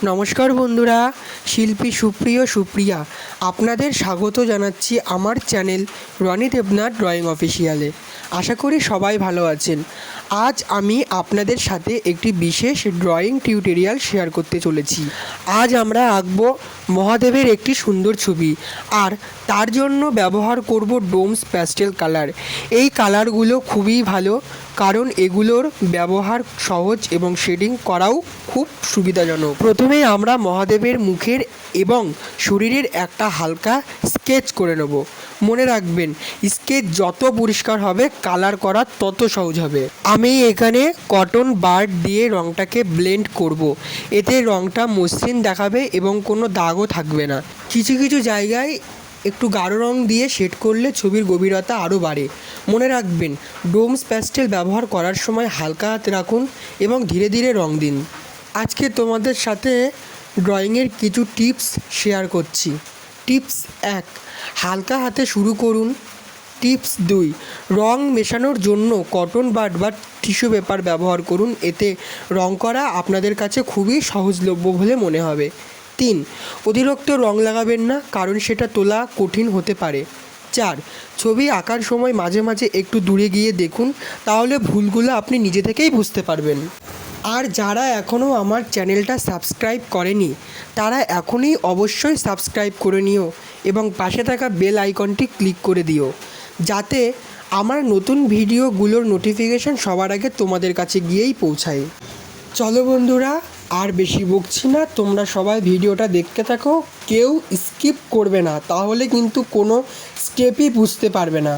নমস্কার বন্ধুরা, শিল্পী সুপ্রিয়া আপনাদের স্বাগত জানাচ্ছি আমার চ্যানেল রনি দেবনাথ ড্রয়িং অফিসিয়ালে। আশা করি সবাই ভালো আছেন। আজ আমি আপনাদের সাথে একটি বিশেষ ড্রয়িং টিউটোরিয়াল শেয়ার করতে চলেছি। আজ আমরা আঁকব মহাদেবের একটি সুন্দর ছবি, আর তার জন্য ব্যবহার করব ডোমস প্যাস্টেল কালার। এই কালারগুলো খুবই ভালো, কারণ এগুলোর ব্যবহার সহজ এবং শেডিং করাও খুব সুবিধাজনক। প্রথমে আমরা মহাদেবের মুখের এবং শরীরের একটা হালকা স্কেচ করে নেব। মনে রাখবেন, স্কেচ যত পরিষ্কার হবে কালার করা তত সহজ হবে। আমি এখানে কটন বাড দিয়ে রঙটাকে ব্লেন্ড করব। এতে রঙটা মসৃণ দেখাবে এবং কোনো দাগও থাকবে না। কিছু কিছু জায়গায় একটু গাঢ় রং দিয়ে শেড করলে ছবির গভীরতা আরও বাড়ে। মনে রাখবেন, ডোমস প্যাস্টেল ব্যবহার করার সময় হালকা হাতে রাখুন এবং ধীরে ধীরে রং দিন। আজকে তোমাদের সাথে ড্রয়িংয়ের কিছু টিপস শেয়ার করছি। টিপস 1, হালকা হাতে শুরু করুন। টিপস 2, রং মেশানোর জন্য কটন বাড বা টিস্যু পেপার ব্যবহার করুন। এতে রং করা আপনাদের কাছে খুবই সহজলভ্য বলে মনে হবে। 3, অতিরিক্ত রং লাগাবেন না, কারণ সেটা তোলা কঠিন হতে পারে। 4, ছবি আঁকার সময় মাঝে মাঝে একটু দূরে গিয়ে দেখুন, তাহলে ভুলগুলো আপনি নিজে থেকেই বুঝতে পারবেন। আর যারা এখনও আমার চ্যানেলটা সাবস্ক্রাইব করেনি, তারা এখনই অবশ্যই সাবস্ক্রাইব করে নিও এবং পাশে থাকা বেল আইকনটি ক্লিক করে দিও, যাতে আমার নতুন ভিডিওগুলোর নোটিফিকেশন সবার আগে তোমাদের কাছে গিয়েই পৌঁছায়। চলো বন্ধুরা, আর বেশি বকছি না, তোমরা সবাই ভিডিওটা দেখতে থাকো। কেউ স্কিপ করবে না, তাহলে কিন্তু কোনো স্টেপই বুঝতে পারবে না।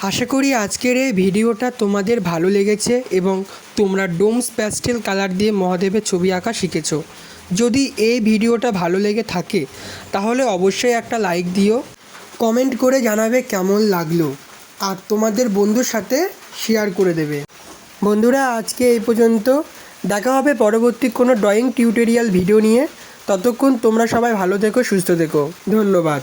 আশা করি আজকের এই ভিডিওটা তোমাদের ভালো লেগেছে এবং তোমরা ডোমস প্যাস্টেল কালার দিয়ে মহাদেবের ছবি আঁকা শিখেছো। যদি এই ভিডিওটা ভালো লেগে থাকে তাহলে অবশ্যই একটা লাইক দিও, কমেন্ট করে জানাবে কেমন লাগলো, আর তোমাদের বন্ধুর সাথে শেয়ার করে দেবে। বন্ধুরা, আজকে এই পর্যন্ত। দেখা হবে পরবর্তী কোনো ড্রয়িং টিউটোরিয়াল ভিডিও নিয়ে। ততক্ষণ তোমরা সবাই ভালো থেকো, সুস্থ থেকো। ধন্যবাদ।